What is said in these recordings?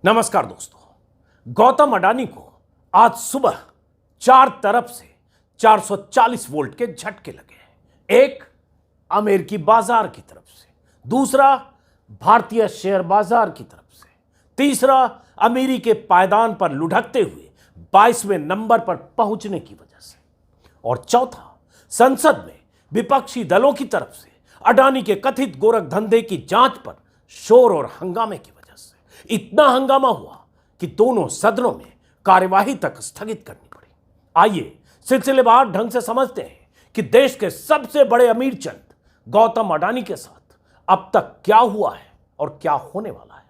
नमस्कार दोस्तों। गौतम अडानी को आज सुबह चार तरफ से 440 वोल्ट के झटके लगे। एक अमेरिकी बाजार की तरफ से, दूसरा भारतीय शेयर बाजार की तरफ से, तीसरा अमीरी के पायदान पर लुढ़कते हुए 22वें नंबर पर पहुंचने की वजह से, और चौथा संसद में विपक्षी दलों की तरफ से अडानी के कथित गोरख धंधे की जांच पर शोर और हंगामे की वजह से। इतना हंगामा हुआ कि दोनों सदनों में कार्यवाही तक स्थगित करनी पड़ी। आइए सिलसिलेवार ढंग से समझते हैं कि देश के सबसे बड़े अमीर चंद गौतम अडानी के साथ अब तक क्या हुआ है और क्या होने वाला है।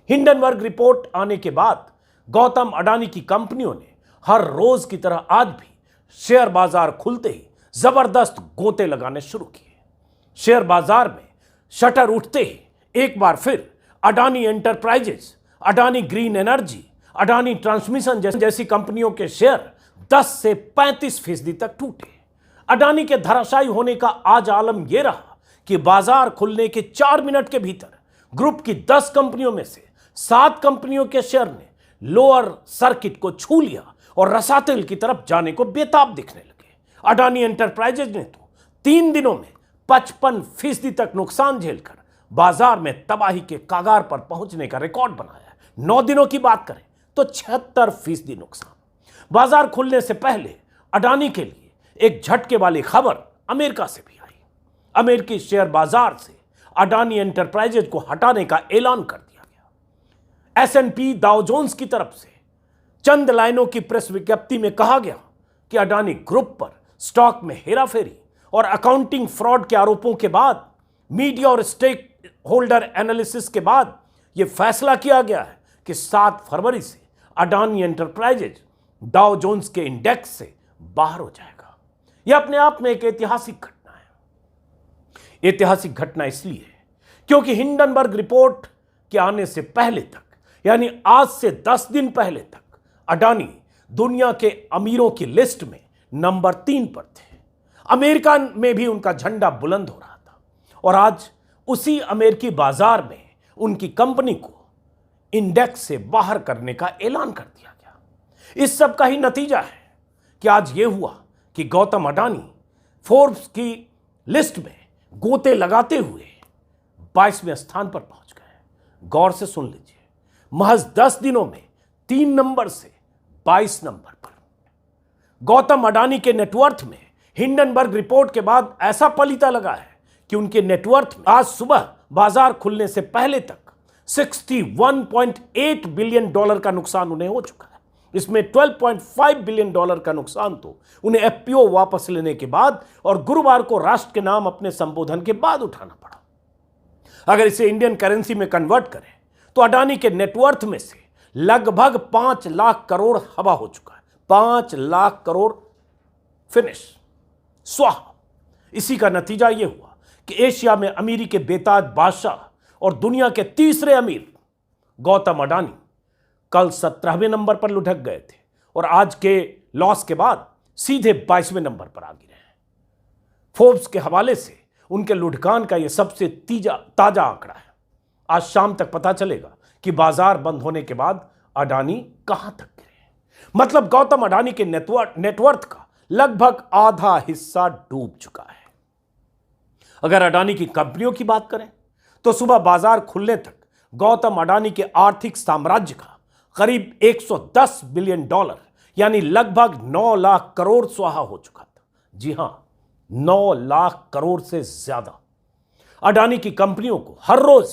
हिंडनबर्ग रिपोर्ट आने के बाद गौतम अडानी की कंपनियों ने हर रोज की तरह आज भी शेयर बाजार खुलते ही जबरदस्त गोते लगाने शुरू किए। शेयर बाजार में शटर उठते ही एक बार फिर Adani enterprises, Adani green energy, Adani transmission जैसी कंपनियों के शेयर 10 से 35% तक टूटे। अडानी के धराशायी होने का आज आलम यह रहा कि बाजार खुलने के 4 मिनट के भीतर ग्रुप की 10 कंपनियों में से 7 कंपनियों के शेयर ने लोअर सर्किट को छू लिया और रसातल की तरफ जाने को बेताब दिखने लगे। अडानी एंटरप्राइजेज ने तो 3 दिनों में 55% तक नुकसान झेलकर बाजार में तबाही के कागार पर पहुंचने का रिकॉर्ड बनाया है। 9 दिनों की बात करें तो 76% नुकसान। बाजार खुलने से पहले अडानी के लिए एक झटके वाली खबर अमेरिका से भी आई। अमेरिकी शेयर बाजार से अडानी एंटरप्राइजेज को हटाने का ऐलान कर दिया गया। S&P डाउ जोन्स की तरफ से चंद लाइनों की प्रेस विज्ञप्ति में कहा गया कि अडानी ग्रुप पर स्टॉक में हेराफेरी और अकाउंटिंग फ्रॉड के आरोपों के बाद, मीडिया और स्टेक होल्डर एनालिसिस के बाद यह फैसला किया गया है कि 7 फरवरी से अडानी एंटरप्राइजेज डाउ जोन्स के इंडेक्स से बाहर हो जाएगा। यह अपने आप में एक ऐतिहासिक घटना है। ऐतिहासिक घटना इसलिए है क्योंकि हिंडनबर्ग रिपोर्ट के आने से पहले तक, यानी आज से 10 दिन पहले तक, अडानी दुनिया के अमीरों की लिस्ट में नंबर 3 पर थे। अमेरिका में भी उनका झंडा बुलंद हो रहा था और आज उसी अमेरिकी बाजार में उनकी कंपनी को इंडेक्स से बाहर करने का ऐलान कर दिया गया। इस सब का ही नतीजा है कि आज यह हुआ कि गौतम अडानी फोर्ब्स की लिस्ट में गोते लगाते हुए 22वें स्थान पर पहुंच गए। गौर से सुन लीजिए, महज 10 दिनों में 3 नंबर से 22 नंबर पर। गौतम अडानी के नेटवर्थ में हिंडनबर्ग रिपोर्ट के बाद ऐसा पलीता लगा है कि उनके नेटवर्थ में आज सुबह बाजार खुलने से पहले तक $61.8 बिलियन का नुकसान उन्हें हो चुका है। इसमें $12.5 बिलियन का नुकसान तो उन्हें एफपीओ वापस लेने के बाद और गुरुवार को राष्ट्र के नाम अपने संबोधन के बाद उठाना पड़ा। अगर इसे इंडियन करेंसी में कन्वर्ट करें तो अडानी के नेटवर्थ में से लगभग 5 लाख करोड़ हवा हो चुका है। 5 लाख करोड़ फिनिश, स्वाहा। इसी का नतीजा यह हुआ कि एशिया में अमीरी के बेताज बादशाह और दुनिया के तीसरे अमीर गौतम अडानी कल 17वें नंबर पर लुढ़क गए थे और आज के लॉस के बाद सीधे 22वें नंबर पर आ गिरे हैं। फोर्ब्स के हवाले से उनके लुढ़कान का यह सबसे ताजा आंकड़ा है। आज शाम तक पता चलेगा कि बाजार बंद होने के बाद अडानी कहां तक गिरे। मतलब गौतम अडानी के नेटवर्थ का लगभग आधा हिस्सा डूब चुका है। अगर अडानी की कंपनियों की बात करें तो सुबह बाजार खुलने तक गौतम अडानी के आर्थिक साम्राज्य का करीब $110 बिलियन यानी लगभग 9 लाख करोड़ स्वाहा हो चुका था। जी हां, 9 लाख करोड़ से ज्यादा। अडानी की कंपनियों को हर रोज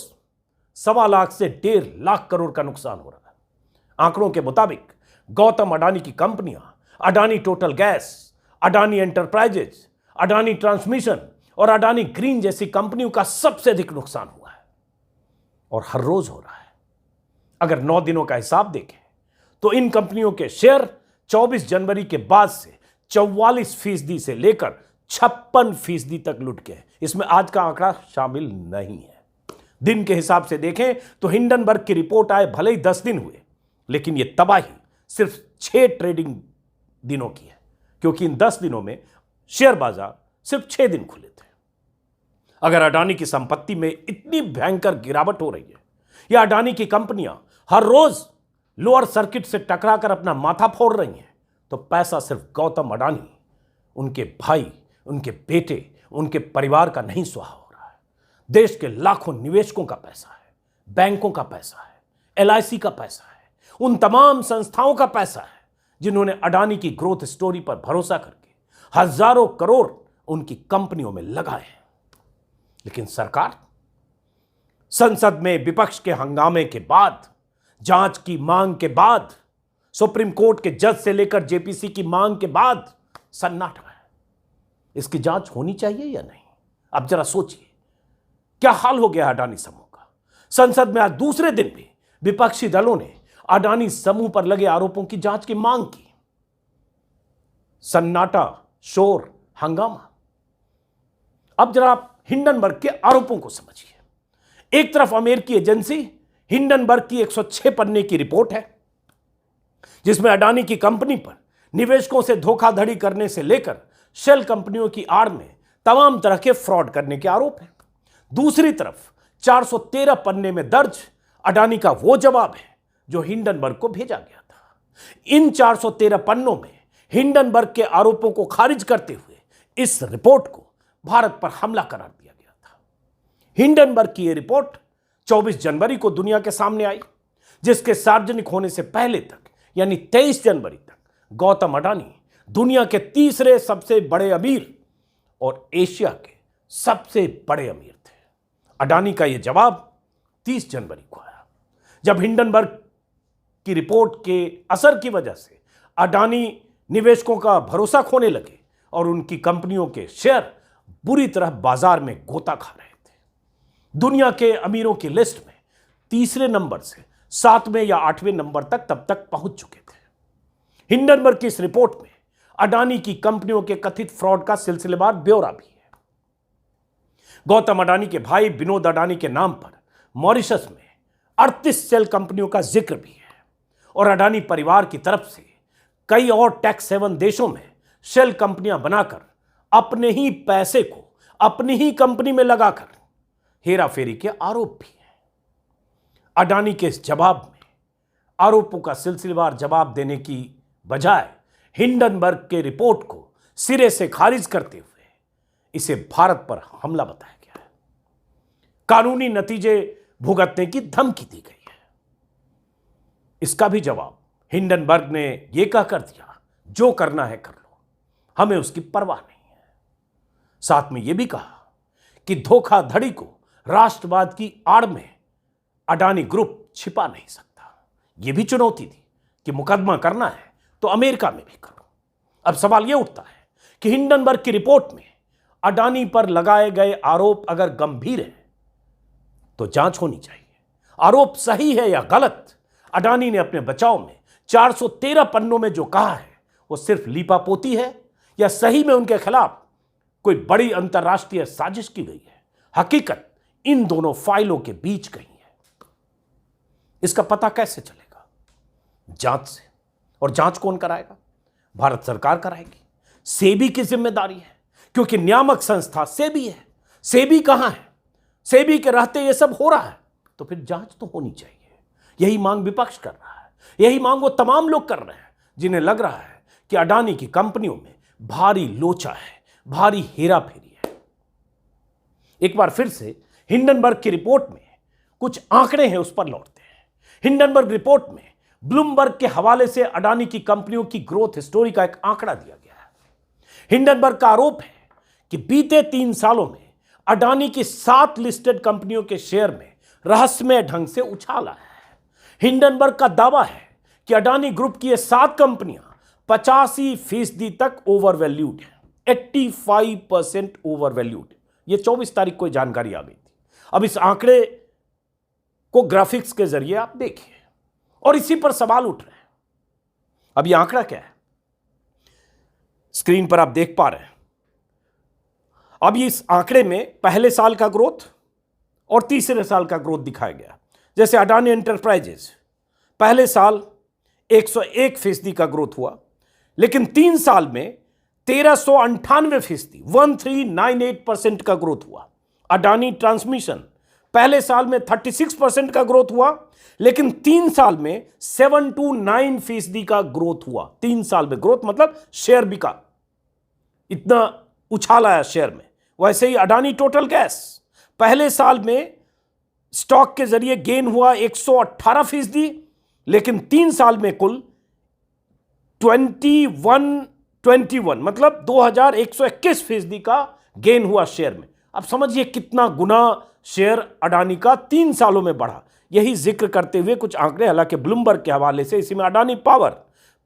1.25 लाख से 1.5 लाख करोड़ का नुकसान हो रहा है। आंकड़ों के मुताबिक गौतम अडानी की कंपनियां Adani total gas, Adani enterprises, Adani transmission और अडानी ग्रीन जैसी कंपनियों का सबसे अधिक नुकसान हुआ है और हर रोज हो रहा है। अगर 9 दिनों का हिसाब देखें तो इन कंपनियों के शेयर 24 जनवरी के बाद से 44% से लेकर 56% तक लुढ़ गए। इसमें आज का आंकड़ा शामिल नहीं है। दिन के हिसाब से देखें तो हिंडनबर्ग की रिपोर्ट आए भले ही 10 दिन हुए, लेकिन यह तबाही सिर्फ 6 ट्रेडिंग दिनों की है, क्योंकि इन 10 दिनों में शेयर बाजार सिर्फ 6 दिन खुले थे। अगर अडानी की संपत्ति में इतनी भयंकर गिरावट हो रही है या अडानी की कंपनियां हर रोज लोअर सर्किट से टकराकर अपना माथा फोड़ रही हैं, तो पैसा सिर्फ गौतम अडानी, उनके भाई, उनके बेटे, उनके परिवार का नहीं सुहा हो रहा है। देश के लाखों निवेशकों का पैसा है, बैंकों का पैसा है, LIC का पैसा है, उन तमाम संस्थाओं का पैसा है जिन्होंने अडानी की ग्रोथ स्टोरी पर भरोसा करके हजारों करोड़ उनकी कंपनियों में लगाए हैं। लेकिन सरकार संसद में विपक्ष के हंगामे के बाद, जांच की मांग के बाद, सुप्रीम कोर्ट के जज से लेकर JPC की मांग के बाद सन्नाटा है। इसकी जांच होनी चाहिए या नहीं? अब जरा सोचिए क्या हाल हो गया अडानी समूह का। संसद में आज दूसरे दिन भी विपक्षी दलों ने अडानी समूह पर लगे आरोपों की जांच की मांग की। सन्नाटा, शोर, हंगामा। अब जरा आप हिंडनबर्ग के आरोपों को समझिए। एक तरफ अमेरिकी एजेंसी हिंडनबर्ग की 106 पन्ने की रिपोर्ट है जिसमें अडानी की कंपनी पर निवेशकों से धोखाधड़ी करने से लेकर शेल कंपनियों की आड़ में तमाम तरह के फ्रॉड करने के आरोप हैं। दूसरी तरफ 413 पन्ने में दर्ज अडानी का वो जवाब है जो हिंडनबर्ग को भेजा गया था। इन 413 पन्नों में हिंडनबर्ग के आरोपों को खारिज करते हुए इस रिपोर्ट को भारत पर हमला करार दिया गया था। हिंडनबर्ग की यह रिपोर्ट 24 जनवरी को दुनिया के सामने आई, जिसके सार्वजनिक होने से पहले तक यानी 23 जनवरी तक गौतम अडानी दुनिया के तीसरे सबसे बड़े अमीर और एशिया के सबसे बड़े अमीर थे। अडानी का यह जवाब 30 जनवरी को आया, जब हिंडनबर्ग की रिपोर्ट के असर की वजह से अडानी निवेशकों का भरोसा खोने लगे और उनकी कंपनियों के शेयर बुरी तरह बाजार में गोता खा रहे थे। दुनिया के अमीरों की लिस्ट में तीसरे नंबर से 7वें या 8वें नंबर तक तब तक पहुंच चुके थे। हिंडनबर्ग की इस रिपोर्ट में अडानी की कंपनियों के कथित फ्रॉड का सिलसिलेवार ब्यौरा भी है। गौतम अडानी के भाई विनोद अडानी के नाम पर मॉरिशस में 38 सेल कंपनियों का जिक्र भी है और अडानी परिवार की तरफ से कई और टैक्स हेवन देशों में शेल कंपनियां बनाकर अपने ही पैसे को अपनी ही कंपनी में लगाकर हेराफेरी के आरोप भी हैं। अडानी के इस जवाब में आरोपों का सिलसिलेवार जवाब देने की बजाय हिंडनबर्ग के रिपोर्ट को सिरे से खारिज करते हुए इसे भारत पर हमला बताया गया है। कानूनी नतीजे भुगतने की धमकी दी गई है। इसका भी जवाब हिंडनबर्ग ने यह कहकर दिया, जो करना है कर लो, हमें उसकी परवाह नहीं है। साथ में यह भी कहा कि धोखाधड़ी को राष्ट्रवाद की आड़ में अडानी ग्रुप छिपा नहीं सकता। यह भी चुनौती दी कि मुकदमा करना है तो अमेरिका में भी करो। अब सवाल यह उठता है कि हिंडनबर्ग की रिपोर्ट में अडानी पर लगाए गए आरोप अगर गंभीर है तो जांच होनी चाहिए। आरोप सही है या गलत, अडानी ने अपने बचाव में 413 पन्नों में जो कहा है वो सिर्फ लीपापोती है या सही में उनके खिलाफ कोई बड़ी अंतर्राष्ट्रीय साजिश की गई है। हकीकत इन दोनों फाइलों के बीच कहीं है। इसका पता कैसे चलेगा? जांच से। और जांच कौन कराएगा? भारत सरकार कराएगी। सेबी की जिम्मेदारी है, क्योंकि नियामक संस्था सेबी है। सेबी कहां है? सेबी के रहते यह सब हो रहा है, तो फिर जांच तो होनी चाहिए। यही मांग विपक्ष कर रहा है, यही मांग वो तमाम लोग कर रहे हैं जिन्हें लग रहा है कि अडानी की कंपनियों में भारी लोचा है, भारी हेराफेरी है। एक बार फिर से हिंडनबर्ग की रिपोर्ट में कुछ आंकड़े हैं, उस पर लौटते हैं। हिंडनबर्ग रिपोर्ट में ब्लूमबर्ग के हवाले से अडानी की कंपनियों की ग्रोथ स्टोरी का एक आंकड़ा दिया गया है। हिंडनबर्ग का आरोप है कि बीते 3 सालों में अडानी की 7 लिस्टेड कंपनियों के शेयर में रहस्यमय ढंग से उछाल आया है। हिंडनबर्ग का दावा है कि अडानी ग्रुप की ये 7 कंपनियां 85% तक ओवरवैल्यूड है, 85% ओवरवैल्यूड। ये 24 तारीख को जानकारी आ गई थी। अब इस आंकड़े को ग्राफिक्स के जरिए आप देखिए और इसी पर सवाल उठ रहे हैं। अब यह आंकड़ा क्या है? स्क्रीन पर आप देख पा रहे हैं। अब इस आंकड़े में पहले साल का ग्रोथ और तीसरे साल का ग्रोथ दिखाया गया। जैसे अडानी एंटरप्राइजेज पहले साल 101% का ग्रोथ हुआ, लेकिन 3 साल में 1398%, 1398% का ग्रोथ हुआ। अडानी ट्रांसमिशन पहले साल में 36% का ग्रोथ हुआ, लेकिन 3 साल में 7 to 9% का ग्रोथ हुआ। 3 साल में ग्रोथ मतलब शेयर बिका, इतना उछाल आया शेयर में। वैसे ही अडानी टोटल गैस, पहले साल में स्टॉक के जरिए गेन हुआ 118%, लेकिन 3 साल में कुल 21 मतलब 2121% का गेन हुआ शेयर में। अब समझिए कितना गुना शेयर अडानी का 3 सालों में बढ़ा। यही जिक्र करते हुए कुछ आंकड़े, हालांकि ब्लूमबर्ग के हवाले से, इसी में अडानी पावर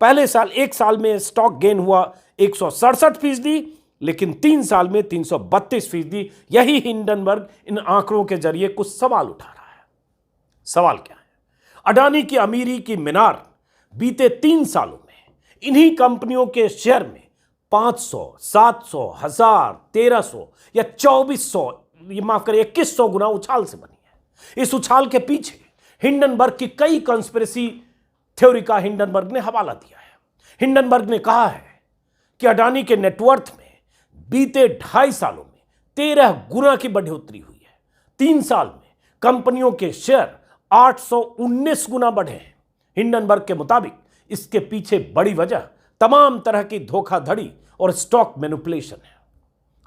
पहले साल 1 साल में स्टॉक गेन हुआ 167%, लेकिन 3 साल में 332%। यही हिंडनबर्ग इन आंकड़ों के जरिए कुछ सवाल उठा रहा है। सवाल क्या है? अडानी की अमीरी की मीनार बीते 3 सालों में इन्हीं कंपनियों के शेयर में 500, 700, 1000, 1300 या 2400, ये माफ करें 2100 गुना उछाल से बनी है। इस उछाल के पीछे हिंडनबर्ग की कई कॉन्स्पिरेसी थ्योरी का हिंडनबर्ग ने हवाला दिया है। हिंडनबर्ग ने कहा है कि अडानी के नेटवर्थ में बीते 2.5 सालों में 13 गुना की बढ़ोतरी हुई है। 3 साल में कंपनियों के शेयर 819 गुना बढ़े हैं। हिंडनबर्ग के मुताबिक इसके पीछे बड़ी वजह तमाम तरह की धोखाधड़ी और स्टॉक मैनिपुलेशन है।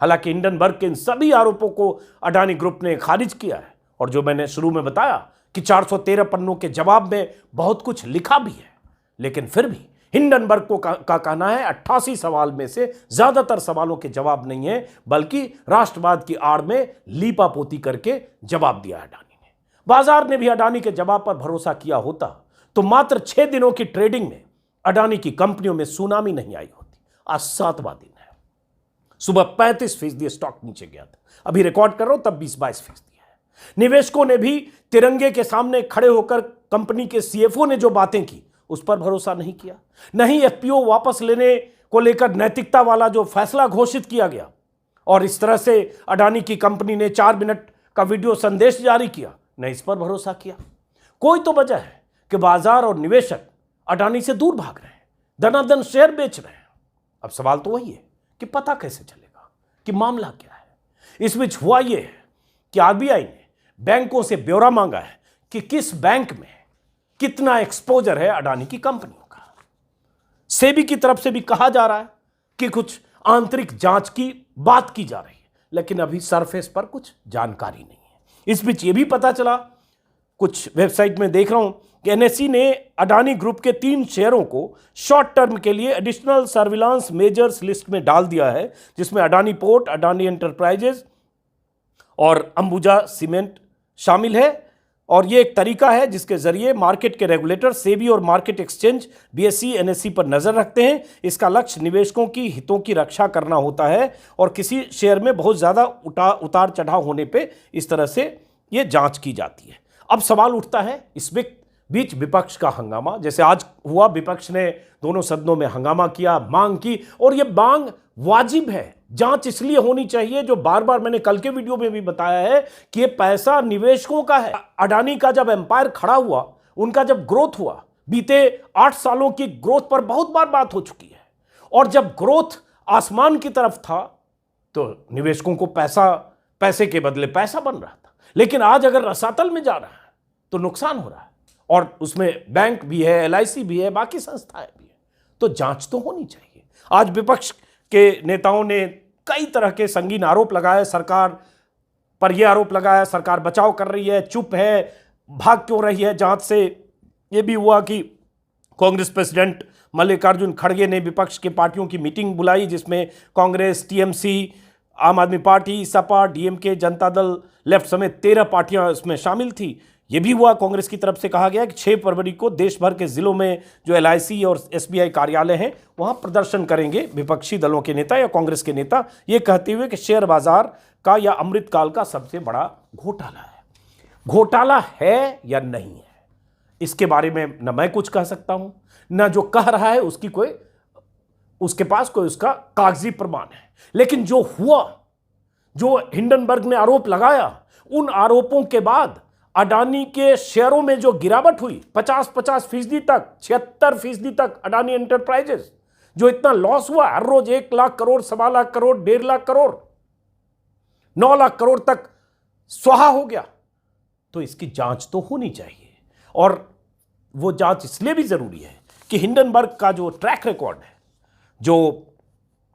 हालांकि हिंडनबर्ग के इन सभी आरोपों को अडानी ग्रुप ने खारिज किया है, और जो मैंने शुरू में बताया कि 413 पन्नों के जवाब में बहुत कुछ लिखा भी है, लेकिन फिर भी हिंडनबर्ग का कहना है 88 सवाल में से ज्यादातर सवालों के जवाब नहीं है, बल्कि राष्ट्रवाद की आड़ में लीपापोती करके जवाब दिया अडानी ने। बाजार ने भी अडानी के जवाब पर भरोसा किया होता तो मात्र 6 दिनों की ट्रेडिंग में अडानी की कंपनियों में सुनामी नहीं आई होती। आज 7वां दिन है। सुबह 35% स्टॉक नीचे गया था, अभी रिकॉर्ड कर रहा हूं तब 20-22% है। निवेशकों ने भी तिरंगे के सामने खड़े होकर कंपनी के सीएफओ ने जो बातें की उस पर भरोसा नहीं किया। नहीं एफपीओ वापस लेने को लेकर नैतिकता वाला जो फैसला घोषित किया गया, और इस तरह से अडानी की कंपनी ने 4 मिनट का वीडियो संदेश जारी किया, नहीं इस पर भरोसा किया। कोई तो वजह है कि बाजार और निवेशक अडानी से दूर भाग रहे हैं, दनादन शेयर बेच रहे हैं। अब सवाल तो वही है कि पता कैसे चलेगा कि मामला क्या है। इस बीच हुआ यह है कि आरबीआई ने बैंकों से ब्यौरा मांगा है कि किस बैंक में कितना एक्सपोजर है अडानी की कंपनियों का। सेबी की तरफ से भी कहा जा रहा है कि कुछ आंतरिक जांच की बात की जा रही है, लेकिन अभी सरफेस पर कुछ जानकारी नहीं है। इस बीच यह भी पता चला, कुछ वेबसाइट में देख रहा हूं कि एनएसई ने अडानी ग्रुप के 3 शेयरों को शॉर्ट टर्म के लिए एडिशनल सर्विलांस मेजर्स लिस्ट में डाल दिया है, जिसमें अडानी पोर्ट, अडानी एंटरप्राइजेज और अंबुजा सीमेंट शामिल है। और ये एक तरीका है जिसके जरिए मार्केट के रेगुलेटर सेबी और मार्केट एक्सचेंज बीएसई एनएसई पर नजर रखते हैं। इसका लक्ष्य निवेशकों की हितों की रक्षा करना होता है, और किसी शेयर में बहुत ज्यादा उतार चढ़ाव होने पे इस तरह से ये जांच की जाती है। अब सवाल उठता है इस बीच विपक्ष का हंगामा, जैसे आज हुआ, विपक्ष ने दोनों सदनों में हंगामा किया, मांग की, और यह मांग वाजिब है। जांच इसलिए होनी चाहिए, जो बार बार मैंने कल के वीडियो में भी बताया है कि यह पैसा निवेशकों का है। अडानी का जब एम्पायर खड़ा हुआ, उनका जब ग्रोथ हुआ, बीते 8 सालों की ग्रोथ पर बहुत बार बात हो चुकी है, और जब ग्रोथ आसमान की तरफ था तो निवेशकों को पैसे के बदले पैसा बन रहा था। लेकिन आज अगर रसातल में जा रहा है तो नुकसान हो रहा है, और उसमें बैंक भी है, एलआईसी भी है, बाकी संस्थाएं भी है। तो जांच तो होनी चाहिए। आज विपक्ष के नेताओं ने कई तरह के संगीन आरोप लगाए, सरकार पर यह आरोप लगाया सरकार बचाव कर रही है, चुप है, भाग क्यों रही है जांच से। यह भी हुआ कि कांग्रेस प्रेसिडेंट मल्लिकार्जुन खड़गे ने विपक्ष की पार्टियों की मीटिंग बुलाई, जिसमें कांग्रेस, टीएमसी, आम आदमी party, Sapa, DMK, Janata Dal, left समेत 13 पार्टियां इसमें शामिल थी। यह भी हुआ, कांग्रेस की तरफ से कहा गया कि 6 फरवरी को देश भर के जिलों में जो एलआईसी और एसबीआई कार्यालय हैं वहां प्रदर्शन करेंगे विपक्षी दलों के नेता या कांग्रेस के नेता, ये कहते हुए कि शेयर बाजार का या अमृतकाल का सबसे बड़ा घोटाला है। घोटाला है या नहीं है, इसके बारे में न मैं कुछ कह सकता हूं, न जो कह रहा है उसके पास कोई उसका कागजी प्रमाण है। लेकिन जो हुआ, जो हिंडनबर्ग ने आरोप लगाया, उन आरोपों के बाद अडानी के शेयरों में जो गिरावट हुई 50% तक, 76% तक, अडानी एंटरप्राइजेस जो इतना लॉस हुआ, हर रोज 1 लाख करोड़, 1.25 लाख करोड़, 1.5 लाख करोड़, 9 लाख करोड़ तक स्वाहा हो गया। तो इसकी जांच तो होनी चाहिए। और वो जांच इसलिए भी ज़रूरी है कि हिंडनबर्ग का जो ट्रैक रिकॉर्ड है, जो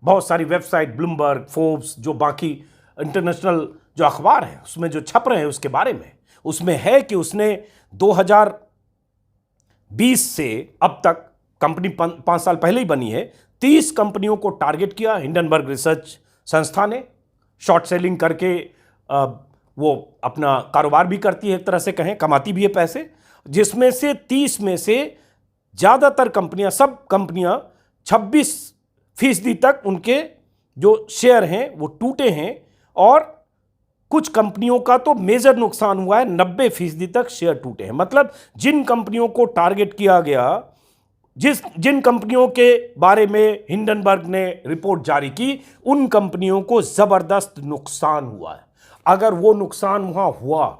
बहुत सारी वेबसाइट, ब्लूमबर्ग, फोर्ब्स, जो बाकी इंटरनेशनल जो अखबार हैं उसमें जो छप रहे हैं उसके बारे में, उसमें है कि उसने 2020 से अब तक, कंपनी 5 साल पहले ही बनी है, 30 कंपनियों को टारगेट किया। हिंडनबर्ग रिसर्च संस्था ने शॉर्ट सेलिंग करके वो अपना कारोबार भी करती है, एक तरह से कहें कमाती भी है पैसे, जिसमें से 30 में से ज़्यादातर कंपनियां, सब कंपनियां 26% तक उनके जो शेयर हैं वो टूटे हैं, और कुछ कंपनियों का तो मेजर नुकसान हुआ है, 90% तक शेयर टूटे हैं। मतलब जिन कंपनियों को टारगेट किया गया, जिन कंपनियों के बारे में हिंडनबर्ग ने रिपोर्ट जारी की, उन कंपनियों को जबरदस्त नुकसान हुआ है। अगर वो नुकसान वहां हुआ,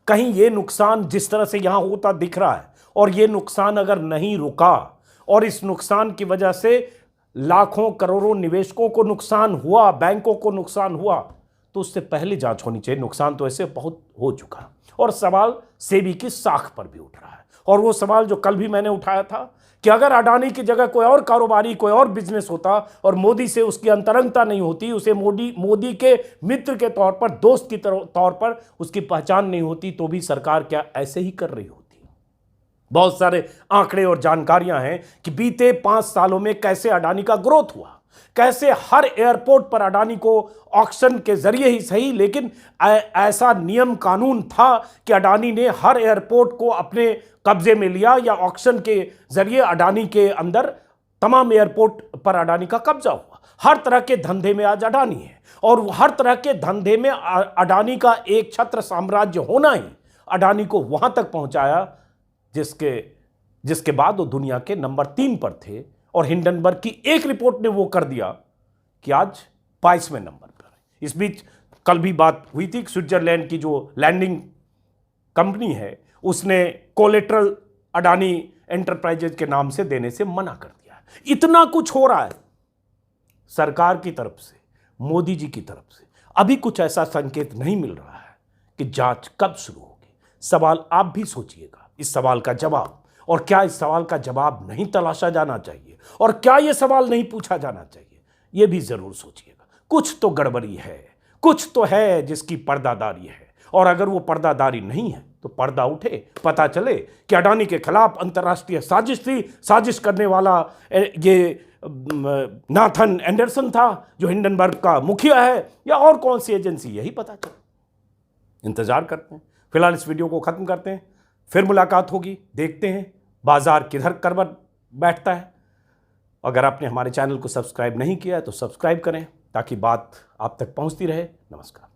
कहीं ये नुकसान जिस तरह से यहां होता दिख रहा है, और ये नुकसान अगर नहीं रुका और इस नुकसान की वजह से लाखों करोड़ों निवेशकों को नुकसान हुआ, बैंकों को नुकसान हुआ, तो उससे पहले जांच होनी चाहिए। नुकसान तो ऐसे बहुत हो चुका, और सवाल सेबी की साख पर भी उठ रहा है। और वो सवाल जो कल भी मैंने उठाया था कि अगर अडानी की जगह कोई और कारोबारी, कोई और बिजनेस होता और मोदी से उसकी अंतरंगता नहीं होती, उसे मोदी के मित्र के तौर पर, दोस्त की तौर पर उसकी पहचान नहीं होती, तो भी सरकार क्या ऐसे ही कर रही होती? बहुत सारे आंकड़े और जानकारियां हैं कि बीते 5 सालों में कैसे अडानी का ग्रोथ हुआ, कैसे हर एयरपोर्ट पर अडानी को ऑक्शन के जरिए ही सही, लेकिन ऐसा नियम कानून था कि अडानी ने हर एयरपोर्ट को अपने कब्जे में लिया, या ऑक्शन के जरिए अडानी के अंदर तमाम एयरपोर्ट पर अडानी का कब्जा हुआ। हर तरह के धंधे में आज अडानी है, और हर तरह के धंधे में अडानी का एक छत्र साम्राज्य होना ही अडानी को वहां तक पहुंचाया जिसके बाद वो दुनिया के नंबर 3 पर थे। और हिंडनबर्ग की एक रिपोर्ट ने वो कर दिया कि आज 22वें नंबर पर है। इस बीच कल भी बात हुई थी, स्विट्जरलैंड की जो लैंडिंग कंपनी है उसने कोलेट्रल अडानी एंटरप्राइजेज के नाम से देने से मना कर दिया है। इतना कुछ हो रहा है सरकार की तरफ से, मोदी जी की तरफ से, अभी कुछ ऐसा संकेत नहीं मिल रहा है कि जांच कब शुरू होगी। सवाल आप भी सोचिएगा, इस सवाल का जवाब, और क्या इस सवाल का जवाब नहीं तलाशा जाना चाहिए, और क्या यह सवाल नहीं पूछा जाना चाहिए, यह भी जरूर सोचिएगा। कुछ तो गड़बड़ी है, कुछ तो है जिसकी पर्दादारी है, और अगर वो पर्दादारी नहीं है तो पर्दा उठे, पता चले कि अडानी के खिलाफ अंतर्राष्ट्रीय साजिश थी, साजिश करने वाला ये नाथन एंडरसन था जो हिंडनबर्ग का मुखिया है, या और कौन सी एजेंसी, यही पता चले। इंतजार करते हैं। फिलहाल इस वीडियो को खत्म करते हैं, फिर मुलाकात होगी, देखते हैं बाजार किधर करवट बैठता है। अगर आपने हमारे चैनल को सब्सक्राइब नहीं किया है तो सब्सक्राइब करें, ताकि बात आप तक पहुंचती रहे। नमस्कार।